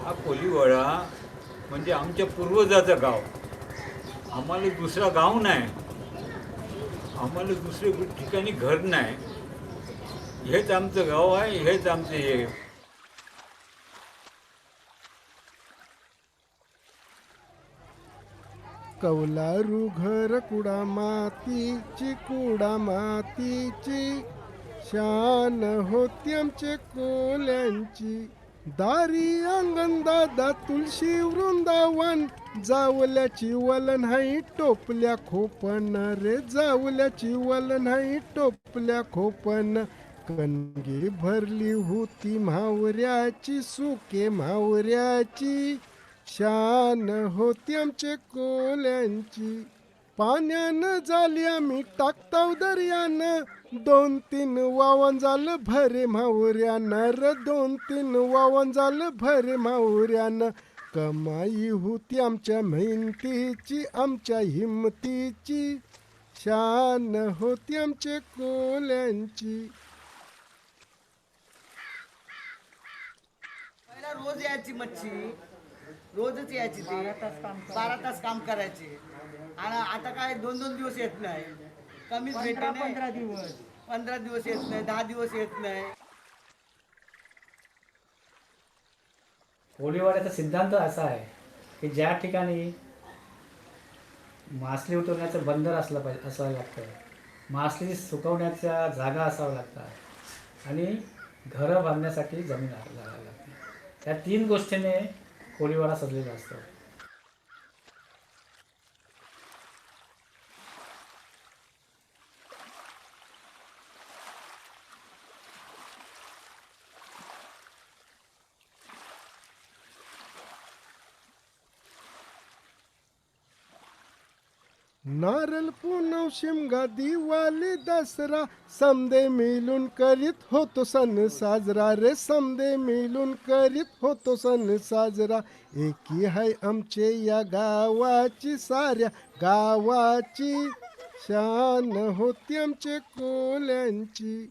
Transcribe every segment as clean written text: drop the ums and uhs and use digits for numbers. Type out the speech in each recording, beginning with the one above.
हा कोलिवाडा म्हणजे आमच्या पूर्वजाचं गाव. आम्हाला दुसरा गाव नाही, आम्हाला दुसरे ठिकाणी घर नाही. हेच आमचं गाव आहे, हेच आमचे हे. कौलारू घर कुडा मातीची शान होती आमचे कोल्यांची. दारी अंगण दादा तुळशी वृंदावन, जावल्याची वलन हाई टोपल्या खोपन रे, जावल्याची वलन हाई टोपल्या खोपन. कणगी भरली होती म्हावऱ्याची, सुके म्हावऱ्याची शान होती आमचे कोल्यांची. पाण्यानं झाली आम्ही टाकताव दर्यानं, 2-3 वावन झालं भरे म्हावऱ्यानं र, 2-3 वावन झालं भरे म्हावऱ्यानं. कमाई होती आमच्या मेहनतीची, आमच्या हिमतीची शान होती आमचे कोल्यांची. पहिला रोज यायची मच्छी, रोजच यायची ती, 12 तास काम करायचे. आणि आता काय 2-2 दिवस येत नाही, कमीच भेटते. 15 दिवस येत नाही, 10 दिवस येत नाही. कोळीवाड्याचा सिद्धांत असा आहे की ज्या ठिकाणी मासळी उतरवण्याचं बंदर असलं पाहिजे, असावं लागतं, मासळी सुकवण्याच्या जागा असाव्या लागतात आणि घरं बांधण्यासाठी जमीन लागावी लागते. त्या 3 गोष्टीने कोळीवाडा सजलेला असतो. नारळ पुनव शिमगा दिवाळी दसरा, समदे मिळून करीत होतो सण साजरा रे, समदे मिळून करीत होतो सण साजरा. एकी हाय आमचे या गावाची, साऱ्या गावाची शान होती आमचे कोल्यांची.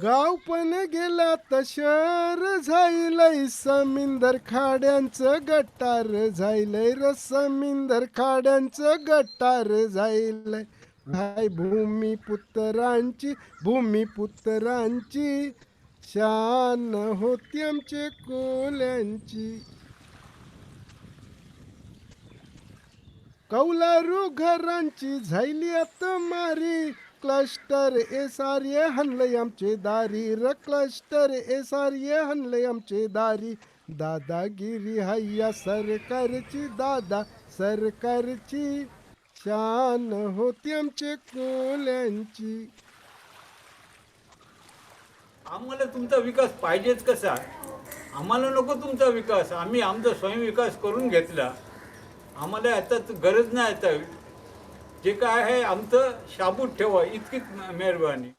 गाव पण गेला तर शहर झायलंय, समिंदर खाड्यांचं गटार झायलंय र, समिंदर खाड्यांचं गटार झायलंय. हाय भूमिपुत्रांची, भूमिपुत्रांची शान होती आमचे कोल्यांची. कौलारू घरांची झायली आता मारी, क्लस्टर एसार्ये हनलय आमचे दारी र, क्लस्टर एसार्ये हनलय आमचे दारी. दादागिरी हैया सरकारची, दादा सरकारची शान होती आमचे कोल्यांची. आम्हाला तुमचा विकास पाहिजेच कसा? आम्हाला नको तुमचा विकास, आम्ही आमचा स्वयंविकास करून घेतला. आम्हाला आता गरज नाही. आता जे काय आहे आमचं शाबूत ठेवा, इतकीच मेहरबानी.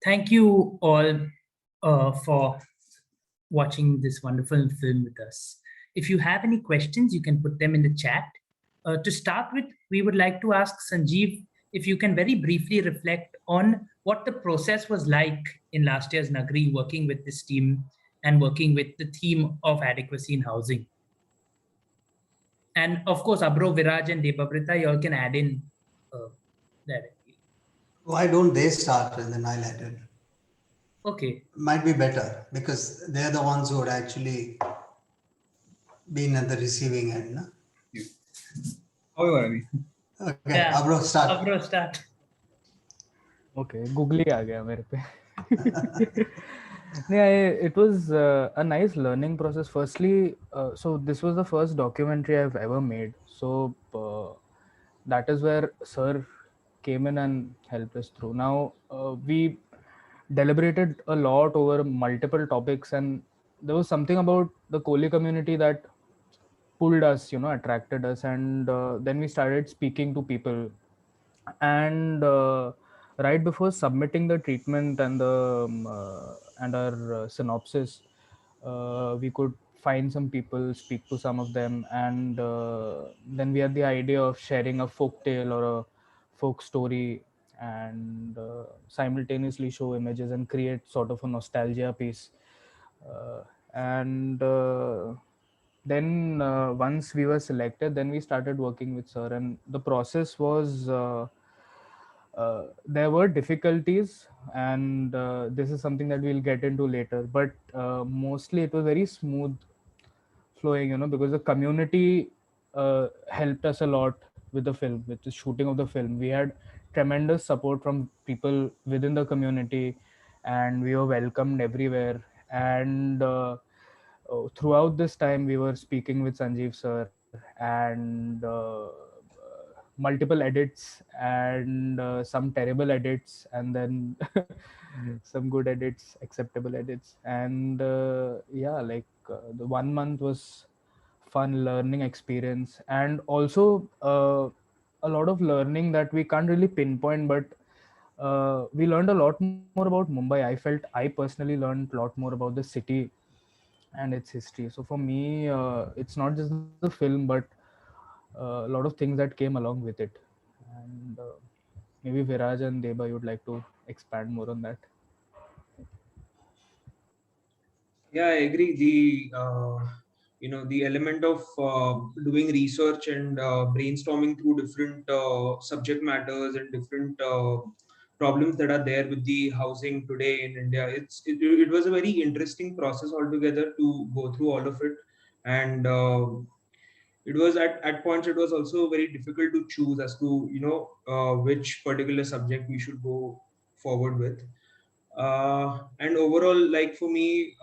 Thank you all for watching this wonderful film with us. If you have any questions, you can put them in the chat. To start with, we would like to ask Sanjeev if you can very briefly reflect on what the process was like in last year's Nagri, working with this team and working with the theme of adequacy in housing. And of course, Abro, Viraj, and Debabrita, you all can add in directly. Why don't they start and then I'll add in? Okay. Might be better because they're the ones who would actually been at the receiving end. No? However, I mean, Okay, Yeah. Abro, start. Abro, start. Okay, googly आ गया मेरे पे. It was a nice learning process. Firstly, so this was the first documentary I've ever made. So that is where Sir came in and helped us through. Now we deliberated a lot over multiple topics, and there was something about the Koli community that pulled us, attracted us, and then we started speaking to people. And right before submitting the treatment and the and our synopsis, we could find some people, speak to some of them, and then we had the idea of sharing a folk tale or a folk story, and simultaneously show images and create sort of a nostalgia piece. And then once we were selected, then we started working with Sir, and the process was there were difficulties, and this is something that we'll get into later, but mostly it was very smooth flowing, because the community helped us a lot with the film, with the shooting of the film. We had tremendous support from people within the community, and we were welcomed everywhere. And throughout this time, we were speaking with Sanjeev sir, and multiple edits, and some terrible edits, and then some good edits, acceptable edits. And yeah, like the 1 month was fun learning experience, and also a lot of learning that we can't really pinpoint, but we learned a lot more about Mumbai. I felt I personally learned a lot more about the city and its history. So for me, it's not just the film, but a lot of things that came along with it. And maybe Viraj and Deba, you'd like to expand more on that. yeah, I agree. The element of doing research and brainstorming through different subject matters and different problems that are there with the housing today in India. It was a very interesting process altogether to go through all of it, and it was at points it was also very difficult to choose as to which particular subject we should go forward with. And overall, like for me,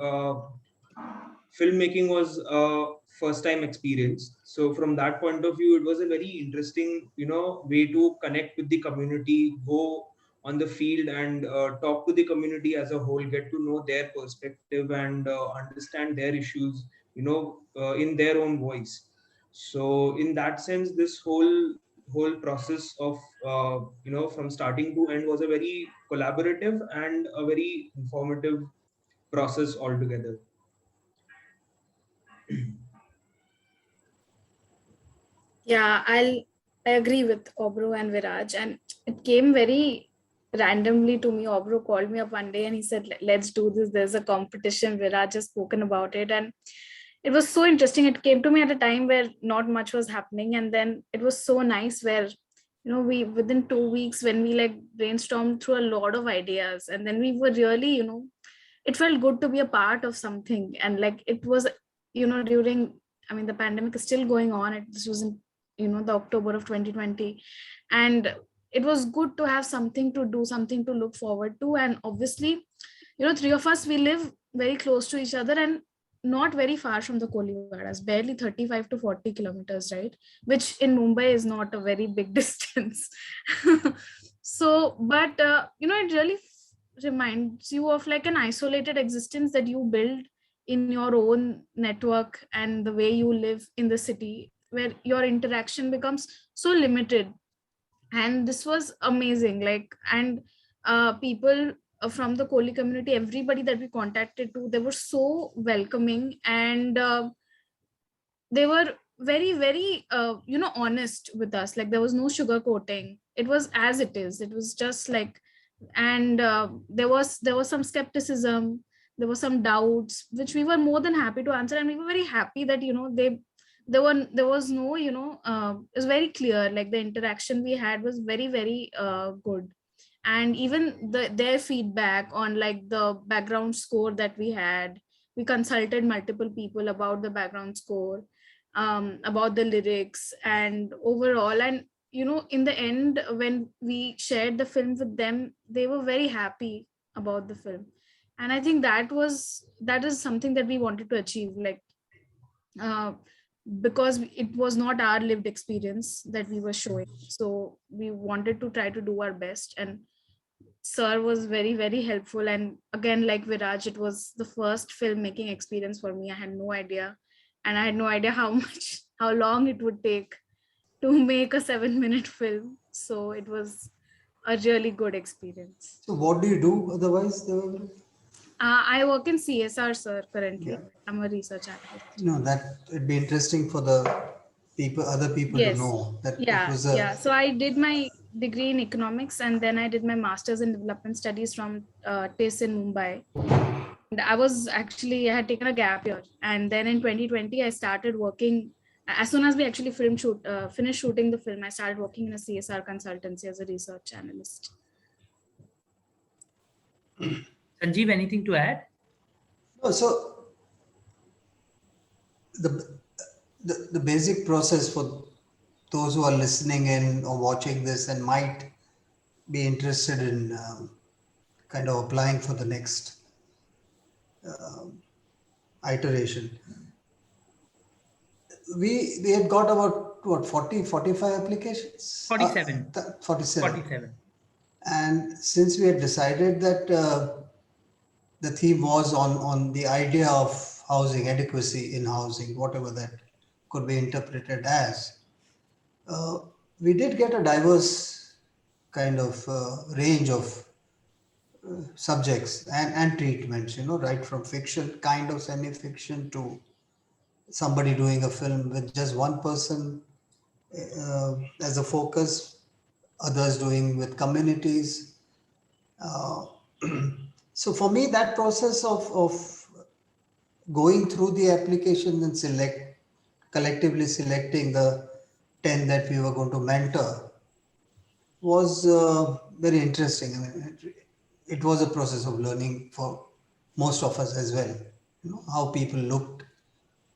filmmaking was a first time experience. So from that point of view, it was a very interesting, way to connect with the community, go on the field and talk to the community as a whole, get to know their perspective and understand their issues, in their own voice. So in that sense, this whole process of from starting to end was a very collaborative and a very informative process altogether. Yeah, I agree with Obro and Viraj, and it came very randomly to me. Obro called me up one day and he said, "Let's do this. There's a competition." Viraj has spoken about it, and it was so interesting. It came to me at a time where not much was happening, and then it was so nice where we within 2 weeks when we like brainstormed through a lot of ideas, and then we were really it felt good to be a part of something. And like it was during, I mean, the pandemic is still going on. This was in the October of 2020, and it was good to have something to do, something to look forward to. And obviously, three of us, we live very close to each other and not very far from the Kolivadas, barely 35 to 40 kilometers, right? Which in Mumbai is not a very big distance. So, but it really reminds you of like an isolated existence that you build in your own network, and the way you live in the city where your interaction becomes so limited. And this was amazing, like, and people from the Koli community, everybody that we contacted to, they were so welcoming, and they were very, very, honest with us. Like there was no sugarcoating. It was as it is. It was just like, and there was some skepticism. There were some doubts, which we were more than happy to answer, and we were very happy that there was no, it was very clear. Like the interaction we had was very, very good, and even their feedback on like the background score that we had. We consulted multiple people about the background score, about the lyrics and overall. And in the end, when we shared the film with them, they were very happy about the film. And I think that is something that we wanted to achieve, like uh, because it was not our lived experience that we were showing, so we wanted to try to do our best. And sir was very, very helpful. And again, like Viraj, it was the first filmmaking experience for me. I had no idea, and I had no idea how long it would take to make a 7-minute film. So it was a really good experience. So what do you do otherwise? I work in CSR, sir, currently. I'm a research analyst. That it'd be interesting for the other people to Yes. know that it Yeah, was yeah. So I did my degree in economics, and then I did my master's in development studies from TIS in Mumbai. And I had taken a gap year, and then in 2020 I started working. As soon as we actually finished shooting the film, I started working in a CSR consultancy as a research analyst. Sanjeev, anything to add? No, so the basic process for those who are listening in or watching this and might be interested in kind of applying for the next iteration. We had got about 45 applications? 47. 47. 47. And since we had decided that the theme was on the idea of housing, adequacy in housing, whatever that could be interpreted as, we did get a diverse kind of range of subjects and treatments, right from fiction, kind of semi-fiction, to somebody doing a film with just one person as a focus, others doing with communities. So for me, that process of going through the application and collectively selecting the 10 that we were going to mentor was very interesting. I mean, it was a process of learning for most of us as well, how people looked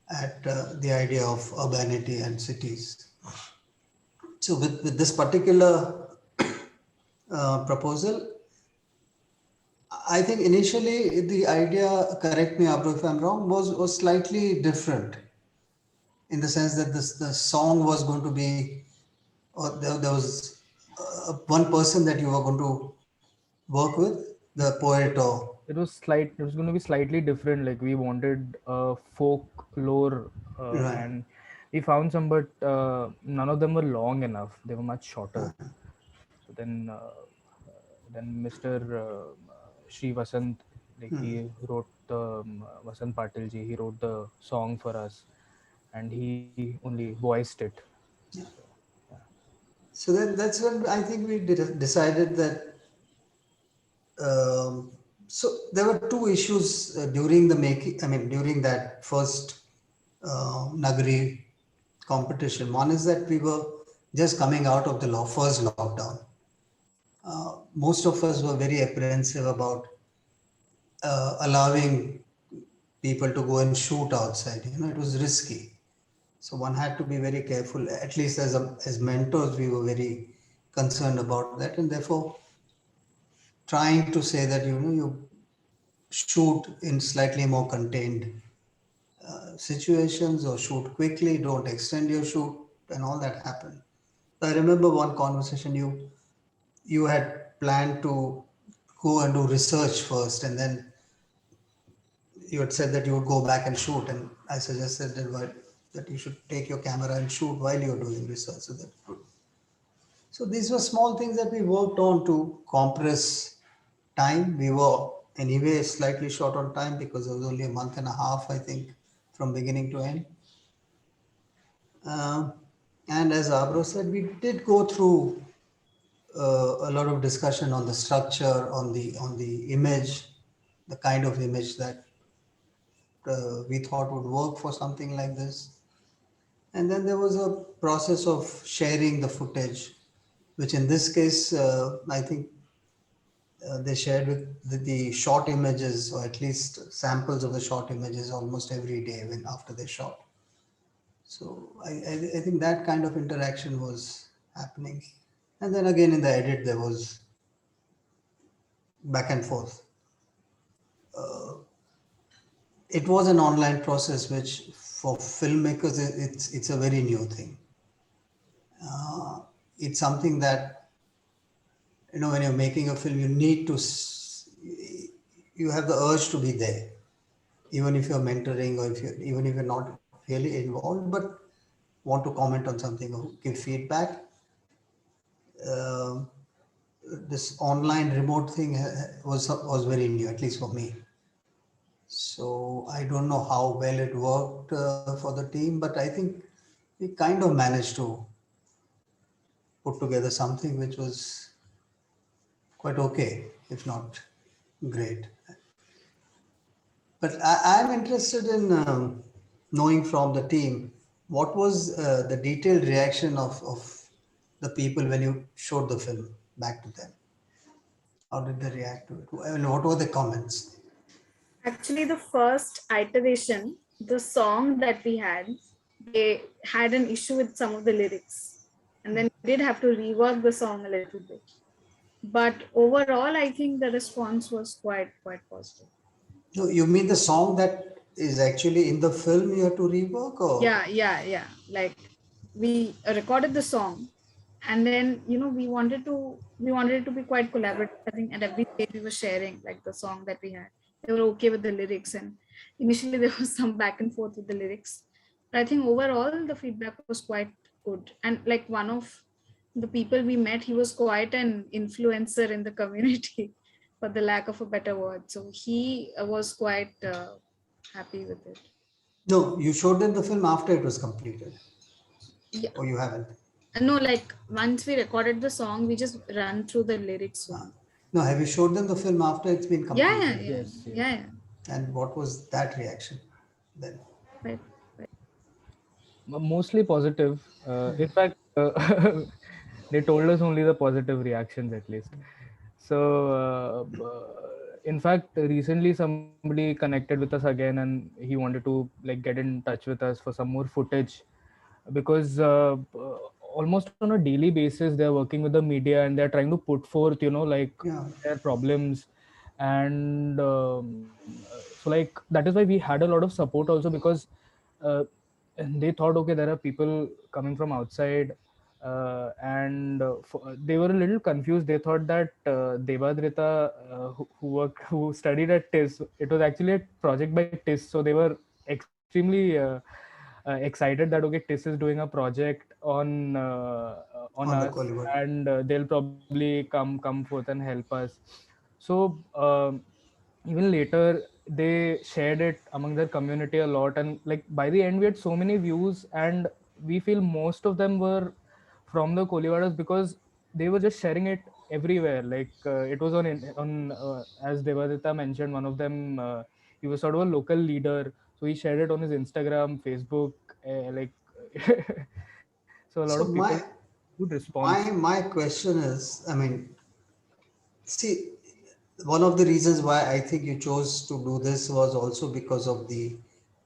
at the idea of urbanity and cities. So with this particular proposal, I think initially the idea, correct me Abru if I'm wrong, was slightly different, in the sense that the song was going to be, or there was one person that you were going to work with, the poet, or It was going to be slightly different. Like we wanted folklore, Right. and we found some, but none of them were long enough. They were much shorter. So then Mr. Shri Vasant, like he wrote the Vasant Patilji, he wrote the song for us, and he only voiced it. So then that's when I think we decided that. So there were two issues during the making. I mean, during that first Nagari competition. One is that we were just coming out of the first lockdown. Most of us were very apprehensive about allowing people to go and shoot outside. It was risky. So one had to be very careful. At least as mentors, we were very concerned about that, and therefore trying to say that you shoot in slightly more contained situations, or shoot quickly, don't extend your shoot, and all that happened. I remember one conversation you had planned to go and do research first, and then you had said that you would go back and shoot, and I suggested that you should take your camera and shoot while you're doing research. So these were small things that we worked on to compress time. We were anyway slightly short on time because there was only a month and a half, I think, from beginning to end. And as Abro said, we did go through a lot of discussion on the structure, on the image, the kind of image that we thought would work for something like this. And then there was a process of sharing the footage, which in this case, I think they shared with the short images, or at least samples of the short images, almost every day when after they shot. So I think that kind of interaction was happening. And then again in the edit, there was back and forth. It was an online process, which for filmmakers, it's a very new thing. It's something that, when you're making a film, you need to, you have the urge to be there, even if you're mentoring, or even if you're not really involved, but want to comment on something or give feedback. This online remote thing was very new, at least for me. So I don't know how well it worked for the team, but I think we kind of managed to put together something which was quite okay, if not great. But I'm interested in knowing from the team, what was the detailed reaction of the people when you showed the film back to them? How did they react to it? And what were the comments? Actually, the first iteration, the song that we had, they had an issue with some of the lyrics. And then we did have to rework the song a little bit. But overall, I think the response was quite positive. No, you mean the song that is actually in the film you have to rework, or? Yeah. Like we recorded the song, and then we wanted it to be quite collaborative. I think at every stage we were sharing like the song that we had. They were okay with the lyrics, and initially there was some back and forth with the lyrics. But I think overall the feedback was quite good. And like one of the people we met, he was quite an influencer in the community, for the lack of a better word. So he was quite happy with it. No, you showed them the film after it was completed. Yeah. Or you haven't? No, like once we recorded the song, we just ran through the lyrics. No, have you showed them the film after it's been completed? Yeah. And what was that reaction then? Right. Mostly positive. In fact, they told us only the positive reactions at least. So, in fact, recently somebody connected with us again, and he wanted to like get in touch with us for some more footage, because almost on a daily basis they're working with the media and they're trying to put forth, their problems, and so like that is why we had a lot of support also, because and they thought, okay, there are people coming from outside, and they were a little confused. They thought that Devadrita, who studied at TIS, it was actually a project by TIS, so they were extremely excited that, okay, TIS is doing a project on us, and they'll probably come forth and help us. So even later they shared it among their community a lot, and like by the end we had so many views, and we feel most of them were from the Kolivadas, because they were just sharing it everywhere. Like it was on as Devadita mentioned, one of them, he was sort of a local leader, so he shared it on his Instagram, Facebook, like so a lot of people, good response. My question is, I mean, see, one of the reasons why I think you chose to do this was also because of the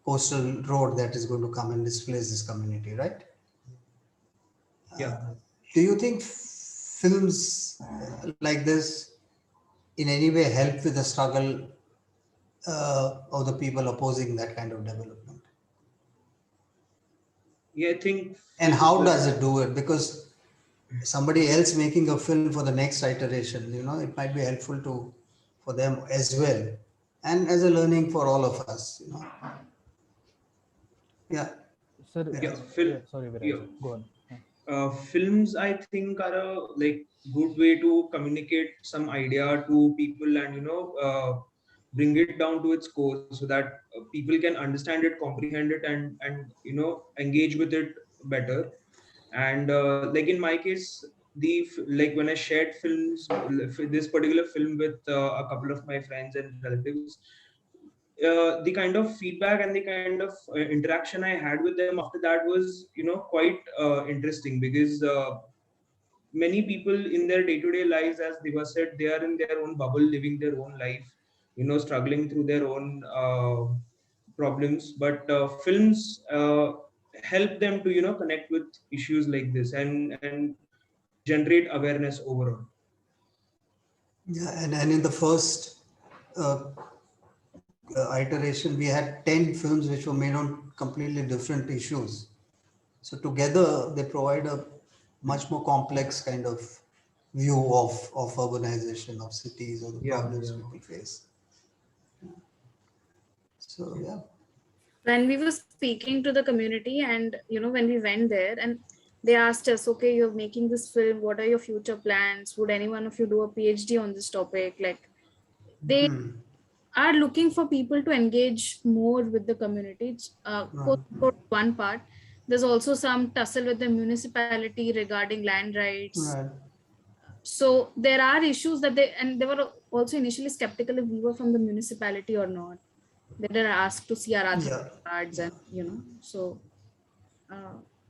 coastal road that is going to come and displace this community, right? Yeah. Do you think films like this in any way help with the struggle of the people opposing that kind of development? Yeah, I think. And how does it do it? Because somebody else making a film for the next iteration, it might be helpful for them as well, and as a learning for all of us, Yeah. Sir, sorry, Viraj, go on. Films, I think, are a good way to communicate some idea to people, and bring it down to its core, so that people can understand it, comprehend it, and engage with it better. And like in my case, like when I shared films, this particular film with a couple of my friends and relatives, the kind of feedback and the kind of interaction I had with them after that was, quite interesting, because many people in their day-to-day lives, as Diva said, they are in their own bubble, living their own life, struggling through their own problems. But films help them to, connect with issues like this, and generate awareness overall. Yeah, and in the first iteration, we had 10 films which were made on completely different issues. So together, they provide a much more complex kind of view of urbanization of cities or the problems people face. So yeah. When we were speaking to the community, and when we went there and they asked us, okay, you're making this film, what are your future plans? Would any one of you do a PhD on this topic? Like, they are looking for people to engage more with the community. One part, there's also some tussle with the municipality regarding land rights. Right. So there are issues that they were also initially skeptical if we were from the municipality or not. They were asked to see our Aadhaar cards, and so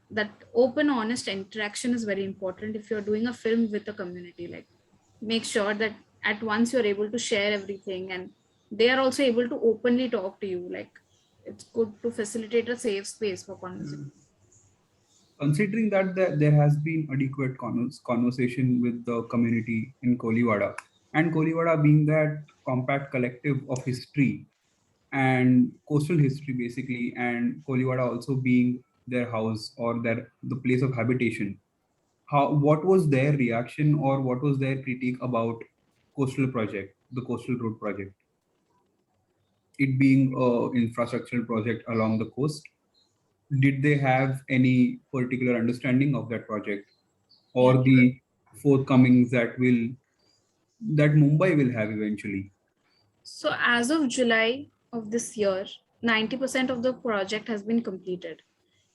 that open, honest interaction is very important if you're doing a film with a community. Like, make sure that at once you're able to share everything, and they are also able to openly talk to you. Like, it's good to facilitate a safe space for conversation. Considering that there has been adequate conversation with the community in Koliwada, and Koliwada being that compact collective of history and coastal history basically, and Koliwada also being their house or the place of habitation, what was their reaction or what was their critique about the coastal road project, it being a infrastructural project along the coast? Did they have any particular understanding of that project or the forthcomings that Mumbai will have eventually? So as of July of this year, 90% of the project has been completed,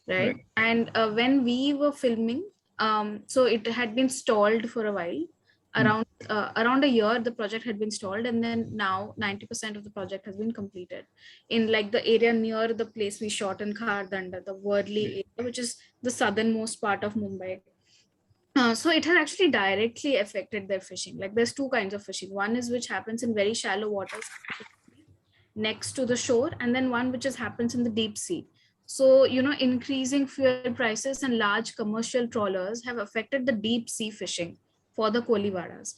right? And when we were filming, so it had been stalled for a while. Around a year, the project had been stalled, and then now 90% of the project has been completed in like the area near the place we shot in Khardanda, the Worli area, which is the southernmost part of Mumbai. So it has actually directly affected their fishing. Like, there's two kinds of fishing. One is which happens in very shallow waters next to the shore, and then one which happens in the deep sea. So, increasing fuel prices and large commercial trawlers have affected the deep sea fishing for the Koliwadas.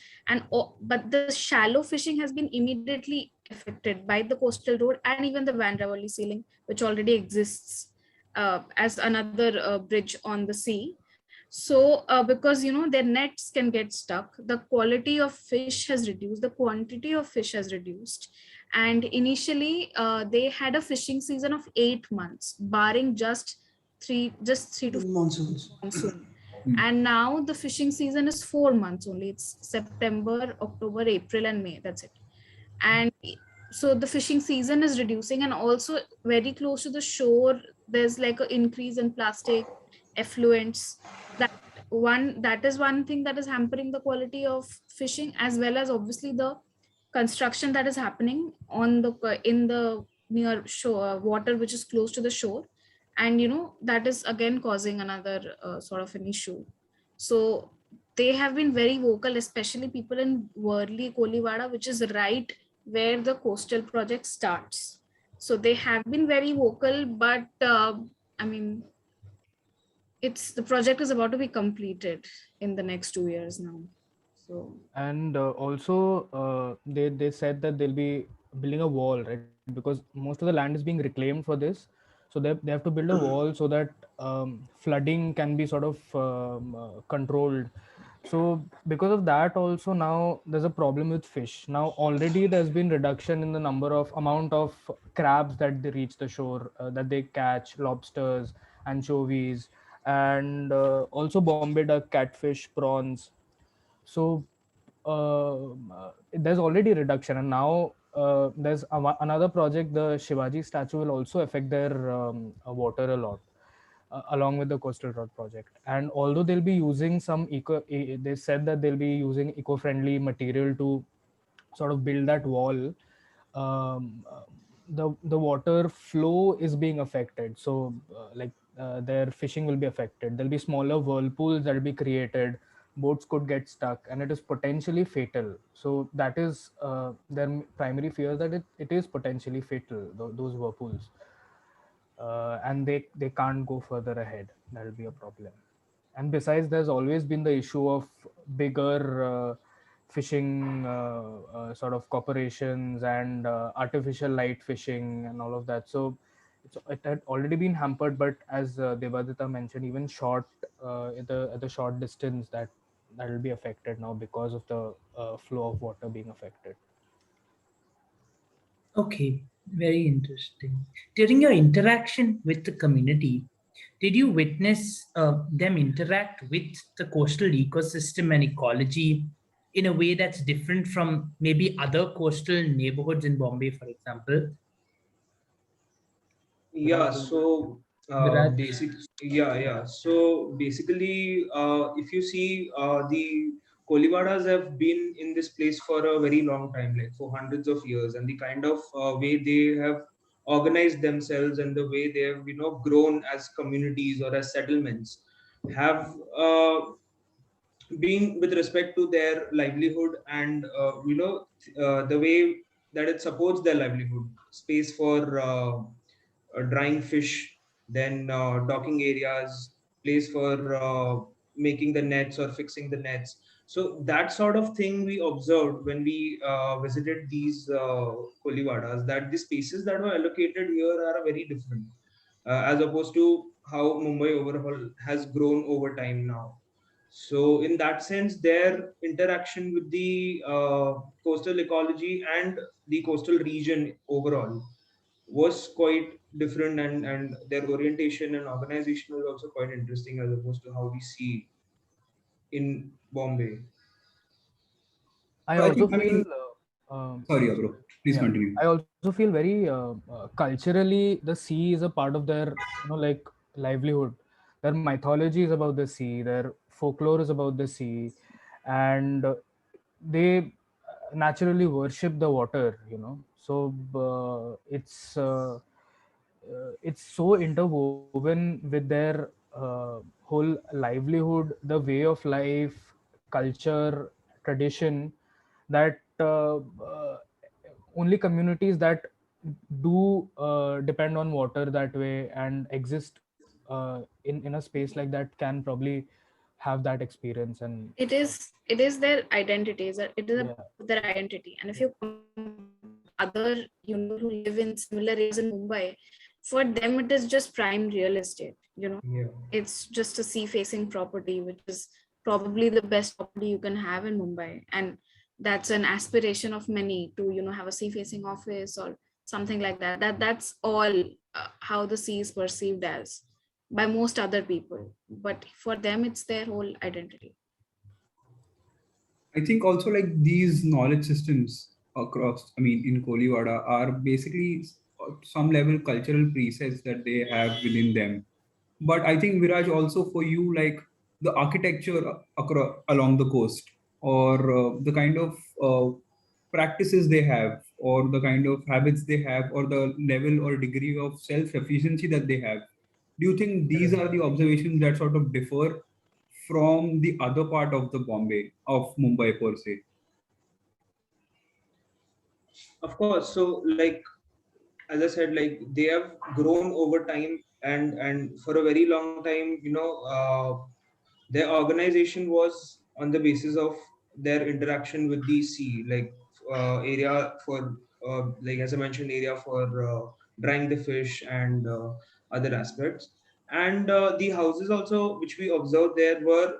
But the shallow fishing has been immediately affected by the coastal road and even the Vandravali ceiling, which already exists as another bridge on the sea. So because their nets can get stuck, the quality of fish has reduced, the quantity of fish has reduced. And initially they had a fishing season of 8 months, barring just three to monsoons. And now the fishing season is 4 months only. It's September, October, April, and May. That's it. And so the fishing season is reducing, and also very close to the shore, there's like an increase in plastic effluents. That is one thing that is hampering the quality of fishing, as well as obviously the construction that is happening in the near shore water, which is close to the shore, and that is again causing another sort of an issue. So they have been very vocal, especially people in Worli, Koliwada, which is right where the coastal project starts. So they have been very vocal, but I mean, the project is about to be completed in the next 2 years now. So, and also they said that they'll be building a wall, right? Because most of the land is being reclaimed for this, so they have to build a wall so that flooding can be sort of controlled. So because of that also, now there's a problem with fish. Now already there's been reduction in the amount of crabs that they reach the shore, that they catch, lobsters, anchovies, and also Bombay duck, catfish, prawns. So there's already reduction, and now there's another project. The Shivaji statue will also affect their water a lot. along with the Coastal Road project. And although they'll be using some they said that they'll be using eco-friendly material to sort of build that wall, the water flow is being affected. So their fishing will be affected. There'll be smaller whirlpools that will be created. Boats could get stuck, and it is potentially fatal. So that is their primary fear, that it is potentially fatal, those whirlpools. And they can't go further ahead. That'll be a problem. And besides, there's always been the issue of bigger fishing sort of corporations and artificial light fishing and all of that. So it had already been hampered, but as Devadita mentioned, even short at the short distance, that will be affected now because of the flow of water being affected. Okay, very interesting. During your interaction with the community, did you witness them interact with the coastal ecosystem and ecology in a way that's different from maybe other coastal neighborhoods in Bombay, for example? Yeah, so Viraj? So basically, if you see, the Koliwadas have been in this place for a very long time, like for hundreds of years, and the kind of way they have organized themselves and the way they have, grown as communities or as settlements have been with respect to their livelihood and the way that it supports their livelihood. Space for drying fish, then docking areas, place for making the nets or fixing the nets. So that sort of thing we observed when we visited these Koliwadas, that the spaces that were allocated here are very different as opposed to how Mumbai overall has grown over time now. So in that sense, their interaction with the coastal ecology and the coastal region overall was quite different, and their orientation and organization was also quite interesting as opposed to how we see in Bombay. I So I also think, I feel mean, sorry, bro, please continue. I also feel very culturally, the sea is a part of their like livelihood. Their mythology is about the sea. Their folklore is about the sea, and they naturally worship the water. So it's so interwoven with their whole livelihood, the way of life, culture, tradition, that only communities that do depend on water that way and exist in a space like that can probably have that experience. And It is their identity. It is yeah. their identity. And if you other who live in similar areas in Mumbai, for them it is just prime real estate. Yeah. It's just a sea facing property, which is probably the best property you can have in Mumbai. And that's an aspiration of many to have a sea facing office or something like that. That's all how the sea is perceived as by most other people, but for them it's their whole identity. I think also like these knowledge systems across, I mean, in Koliwada are basically some level cultural presets that they have within them. But I think Viraj, also for you, like the architecture across along the coast, or the kind of practices they have, or the kind of habits they have, or the level or degree of self-sufficiency that they have. Do you think these are the observations that sort of differ from the other part of the of Mumbai per se? Of course. So, like as I said, like they have grown over time, and for a very long time, their organization was on the basis of their interaction with the sea, like area for like as I mentioned, area for drying the fish and other aspects. And the houses also, which we observed there, were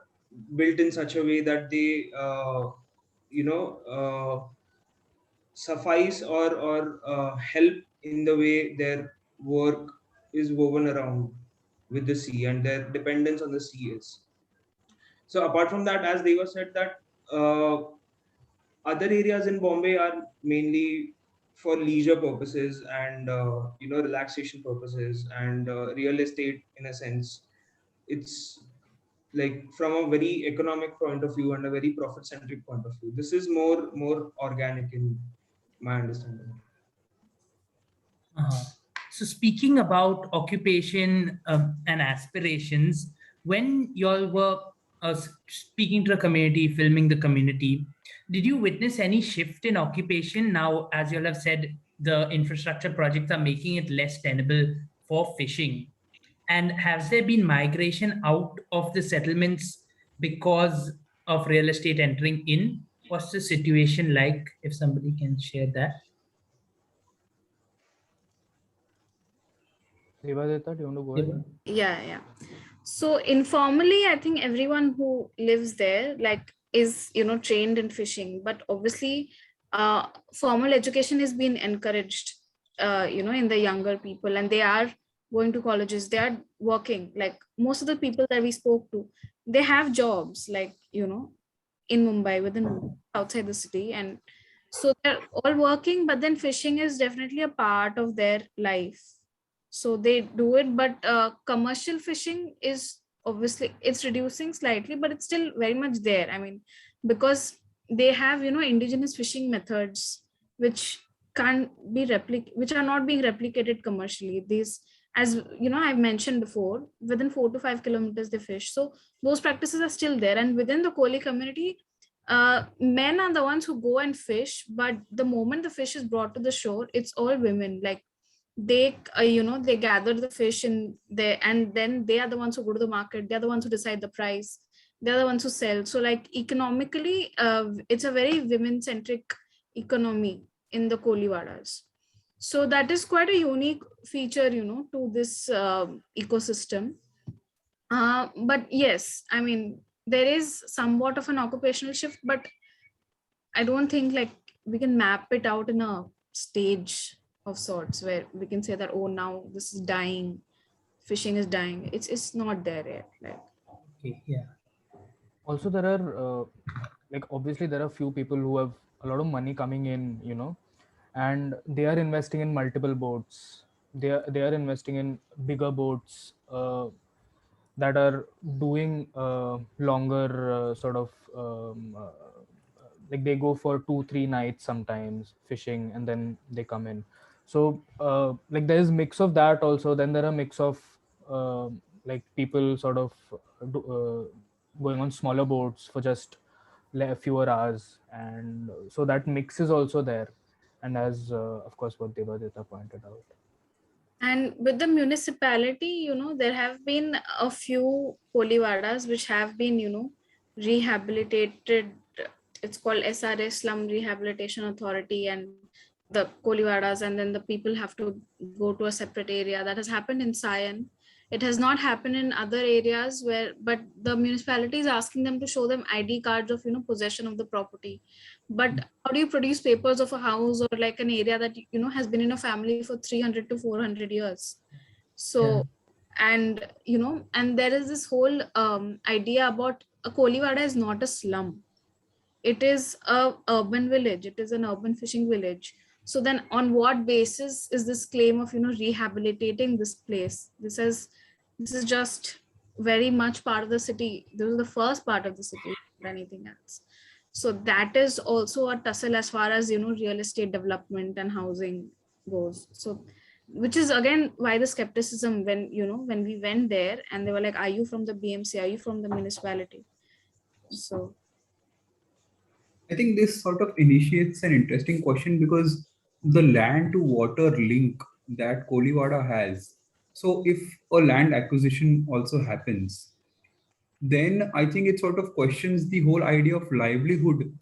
built in such a way that they you know suffice or help in the way their work is woven around with the sea and their dependence on the sea is. So apart from that, as they were said that other areas in Bombay are mainly for leisure purposes and relaxation purposes and real estate in a sense. It's like from a very economic point of view and a very profit centric point of view. This is more organic in my understanding. Uh-huh. So speaking about occupation and aspirations, when y'all were speaking to the community, filming the community, did you witness any shift in occupation? Now, as y'all have said, the infrastructure projects are making it less tenable for fishing. And has there been migration out of the settlements because of real estate entering in? What's the situation like, if somebody can share that? Devadetta, do you want to go ahead? Yeah. So informally, I think everyone who lives there is trained in fishing, but obviously formal education is being encouraged in the younger people, and they are going to colleges, they are working. Like most of the people that we spoke to, they have jobs in Mumbai, within Mumbai, outside the city, and so they're all working, but then fishing is definitely a part of their life, so they do it. But commercial fishing is obviously, it's reducing slightly, but it's still very much there. I mean, because they have indigenous fishing methods which can't be which are not being replicated commercially. These, as I've mentioned before, within 4 to 5 kilometers they fish, so those practices are still there. And within the Koli community, men are the ones who go and fish, but the moment the fish is brought to the shore, it's all women. Like they they gather the fish in there, and then they are the ones who go to the market, they're the ones who decide the price, they're the ones who sell. So like economically, it's a very women centric economy in the Koliwadas. So that is quite a unique feature to this ecosystem. But yes, I mean, there is somewhat of an occupational shift, but I don't think like we can map it out in a stage of sorts where we can say that, oh, now this is dying, fishing is dying. It's not there yet. Like, Okay, yeah. Also, there are like obviously there are few people who have a lot of money coming in, and they are investing in multiple boats. They are investing in bigger boats that are doing longer sort of like they go for 2-3 nights sometimes fishing, and then they come in. So like there is mix of that also. Then there are mix of like people sort of going on smaller boats for just fewer hours, and so that mix is also there. And as of course what Devadetta pointed out. and with the municipality, there have been a few Koliwadas which have been, rehabilitated. It's called SRA, Slum Rehabilitation Authority, and the Koliwadas, and then the people have to go to a separate area. That has happened in Sion. It has not happened in other areas but the municipality is asking them to show them ID cards of possession of the property. But how do you produce papers of a house or like an area that has been in a family for 300 to 400 years? So and and there is this whole idea about a Koliwada is not a slum. It is a urban village. It is an urban fishing village. So then on what basis is this claim of rehabilitating this place? This is just very much part of the city. This is the first part of the city, not anything else. So that is also a tussle as far as real estate development and housing goes. So which is again why the skepticism when when we went there and they were like, are you from the BMC, are you from the municipality? So I think this sort of initiates an interesting question, because the land to water link that Koliwada has. So if a land acquisition also happens, then I think it sort of questions the whole idea of livelihood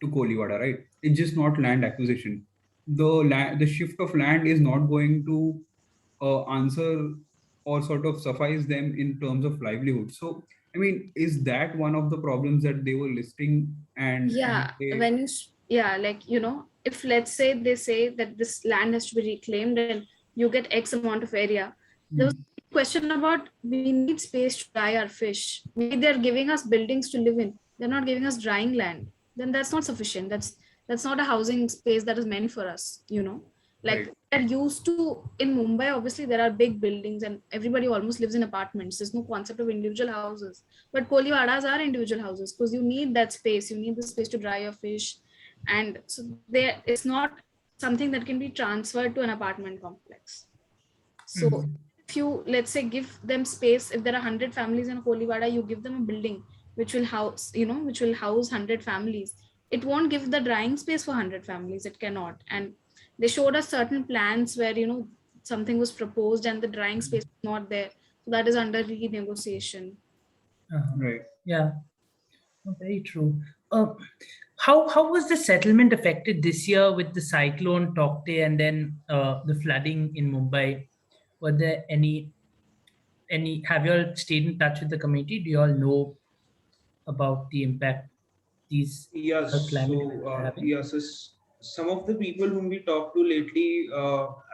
to Koliwada, right? It's just not land acquisition. The shift of land is not going to answer or sort of suffice them in terms of livelihood. So, I mean, is that one of the problems that they were listing? And yeah, they, when like if let's say they say that this land has to be reclaimed and you get X amount of area, there was a question about we need space to dry our fish. Maybe they're giving us buildings to live in, they're not giving us drying land. Then that's not sufficient. That's That's not a housing space that is meant for us, you know. Like Right. they're used to, in Mumbai obviously there are big buildings and everybody almost lives in apartments. There's no concept of individual houses, but Koliwadas are individual houses because you need that space, you need the space to dry your fish. And so there, it's not something that can be transferred to an apartment complex. So if you, let's say, give them space, if there are 100 families in a Kolivada, you give them a building which will house, you know, which will house 100 families. It won't give the drying space for 100 families, it cannot. And they showed us certain plans where, you know, something was proposed and the drying space was not there, so that is under renegotiation. Right. Yeah, very true. How was the settlement affected this year with the cyclone Taukte and then the flooding in Mumbai? Were there any? Have you all stayed in touch with the community? Do you all know about the impact these Yes, climate so events are having? yes, some of the people whom we talked to lately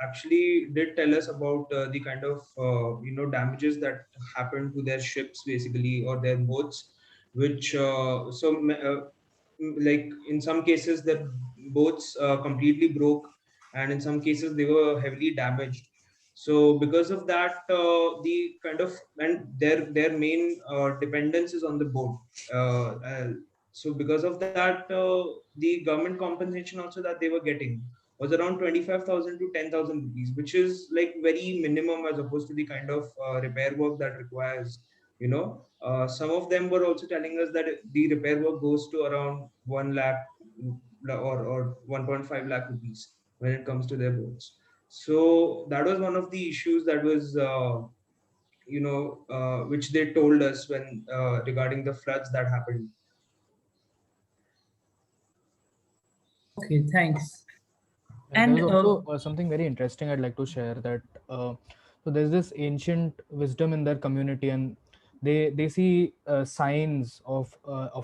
actually did tell us about the kind of damages that happened to their ships basically, or their boats, which like in some cases their boats completely broke, and in some cases they were heavily damaged. So because of that, the kind of, and their main dependence is on the boat. So because of that, the government compensation also that they were getting was around 25,000 to 10,000 rupees, which is like very minimum as opposed to the kind of repair work that requires. Some of them were also telling us that the repair work goes to around 1 lakh or 1.5 lakh rupees when it comes to their boats. So that was one of the issues that was which they told us when regarding the floods that happened. Okay, thanks. And And there's also something very interesting I'd like to share, that so there's this ancient wisdom in their community, and they see signs of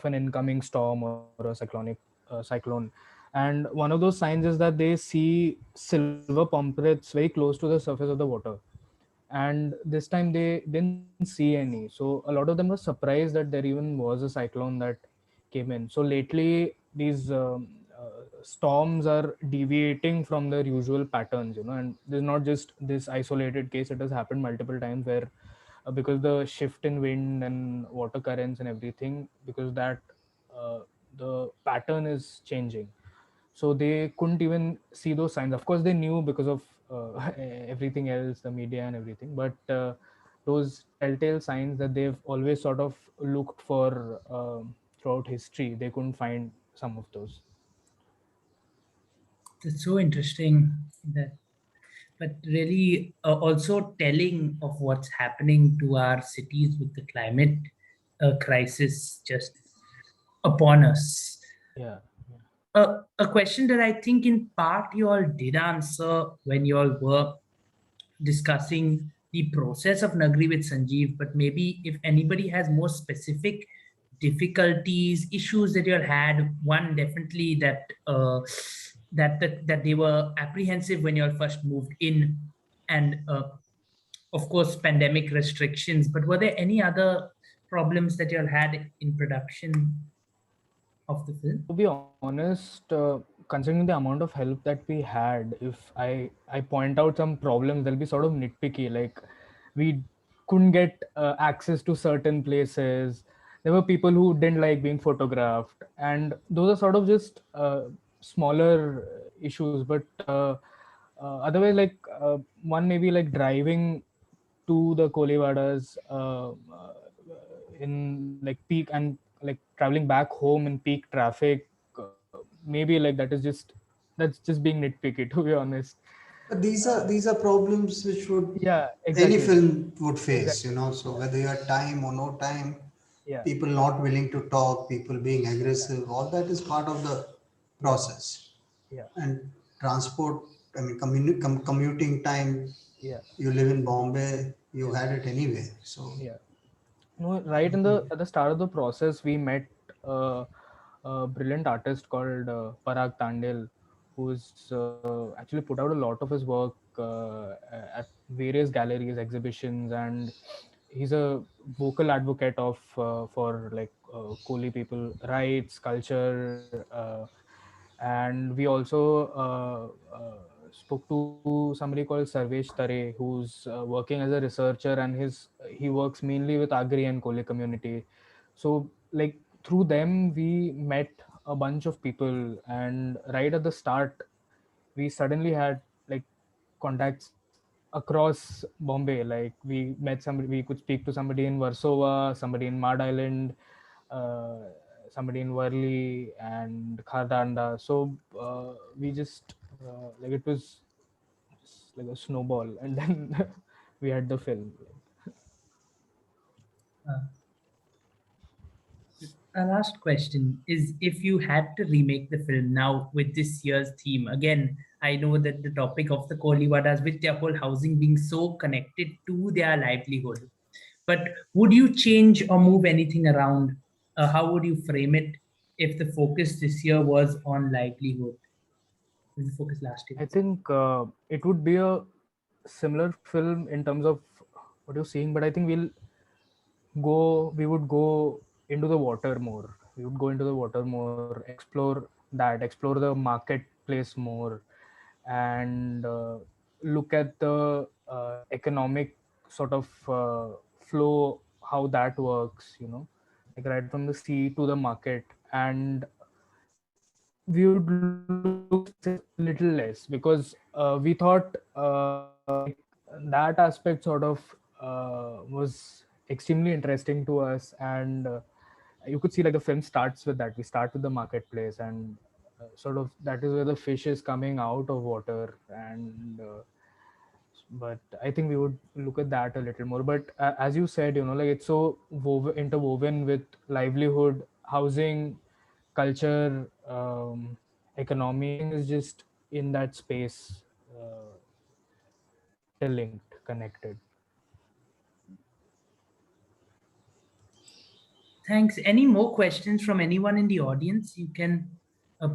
an incoming storm or a cyclone, and one of those signs is that they see silver pomfrets very close to the surface of the water. And this time they didn't see any, so a lot of them were surprised that there even was a cyclone that came in. So lately these storms are deviating from their usual patterns, and there's not just this isolated case. It has happened multiple times where because the shift in wind and water currents and everything, because that uh, the pattern is changing. So they couldn't even see those signs. Of course they knew because of everything else, the media and everything, but those telltale signs that they've always sort of looked for throughout history, they couldn't find some of those. it's so interesting that, but really also telling of what's happening to our cities with the climate crisis just upon us. Yeah. A question that I think in part you all did answer when you all were discussing the process of Nagri with Sanjeev, but maybe if anybody has more specific difficulties, issues that you all had, one definitely that that they were apprehensive when you all first moved in, and of course pandemic restrictions. But were there any other problems that you all had in production of the film? To be honest, considering the amount of help that we had, if I point out some problems, they'll be sort of nitpicky. Like we couldn't get access to certain places. There were people who didn't like being photographed, and those are sort of just smaller issues. But otherwise, like one maybe like driving to the Kolewadas in like peak, and like traveling back home in peak traffic, maybe like that's just being nitpicky, to be honest. But these are problems which would Yeah, any exactly. film would face, Exactly. So whether you have time or no time, Yeah, people not willing to talk, people being aggressive, all that is part of the process. yeah, And transport, I mean, commuting time, yeah, you live in Bombay, you had it anyway. So yeah. No, right in the at the start of the process, we met a brilliant artist called Parag Tandel, who's actually put out a lot of his work at various galleries, exhibitions, and he's a vocal advocate of for like Koli people rights, culture, and we also spoke to somebody called Sarvesh Tare, who's working as a researcher, and he works mainly with Agri and Koli community. So like through them we met a bunch of people, and right at the start we suddenly had like contacts across Bombay. Like we met somebody, we could speak to somebody in Warsaw, somebody in Mad Island, uh, somebody in Worli and Khardanda. So we just like it was just like a snowball, and then we had the film. Our last question is, if you had to remake the film now with this year's theme, again, I know that the topic of the Koliwadas with their whole housing being so connected to their livelihood, but would you change or move anything around? How would you frame it if the focus this year was on livelihood? Was the focus last year? I think it would be a similar film in terms of what you're seeing, but I think we would go into the water more. We would go into the water more, explore the marketplace more, and look at the economic sort of flow, how that works, like right from the sea to the market. And we would look little less because we thought that aspect sort of was extremely interesting to us. And you could see like the film starts with that. We start with the marketplace, and sort of that is where the fish is coming out of water. And but I think we would look at that a little more. But as you said, like it's so interwoven with livelihood, housing, culture, economy. Is just in that space, interlinked, connected. Thanks. Any more questions from anyone in the audience? You can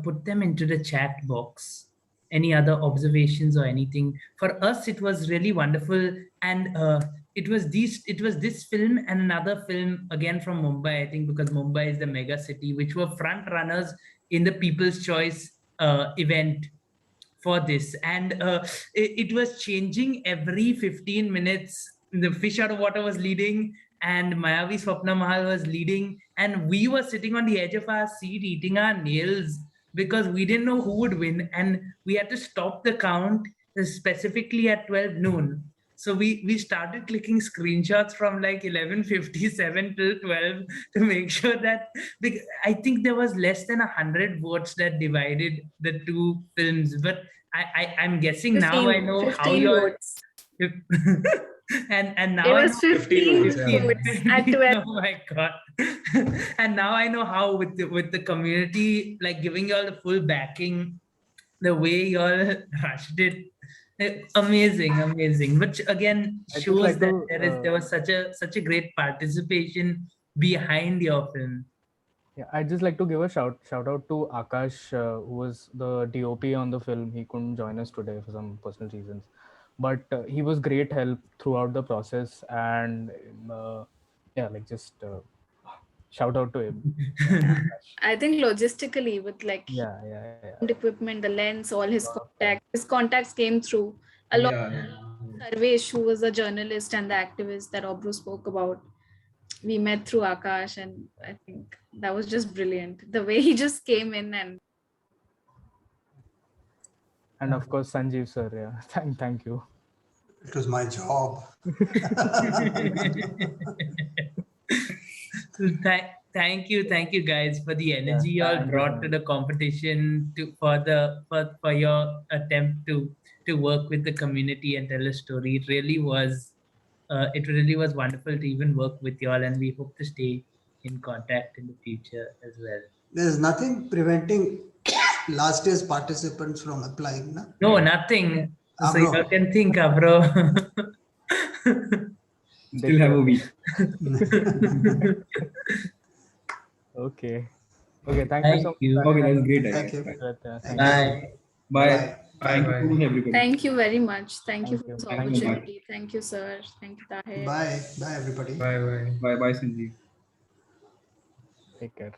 put them into the chat box. Any other observations or anything? For us, it was really wonderful, and it was this film and another film again from Mumbai, I think, because Mumbai is the mega city, which were front runners in the People's Choice event for this. And it was changing every 15 minutes. The Fish Out of Water was leading, and Mayavi Swapna Mahal was leading, and we were sitting on the edge of our seat eating our nails because we didn't know who would win, and we had to stop the count specifically at 12 noon. So we started clicking screenshots from like 11:57 till 12 to make sure that, I think there was less than 100 votes that divided the two films. But I'm guessing 15, now I know how 15 you're votes. and now It I was know 15 votes, yeah. votes at 12. Oh my god. And now I know how with the community like giving you all the full backing, the way you all rushed it. Amazing. Which again I just shows like that to, there was such a great participation behind your film. Yeah, I'd just like to give a shout out to Akash, who was the DOP on the film. He couldn't join us today for some personal reasons, but he was great help throughout the process. And yeah, like just shout out to him. I think logistically with like Yeah. equipment, the lens, all his contacts came through. A lot of Sarvesh, who was a journalist and the activist that Obru spoke about, we met through Akash, and I think that was just brilliant. The way he just came in And of course, Sanjeev sir. Yeah, thank you. It was my job. Thank you guys for the energy you all brought to the competition, for your attempt to work with the community and tell a story. It really was wonderful to even work with you all, and we hope to stay in contact in the future as well. There's nothing preventing last year's participants from applying, na? No, nothing. So bro. you can think, bro. Still have a week. Okay. Thank you so much. Okay, that's great. Thank you. Bye. Bye. Thank you, everybody. Thank you very much. Thank you for this Thank you. opportunity. Thank you, sir. Thank you, Tahir. Bye, everybody. Bye, Sanjeev. Take care.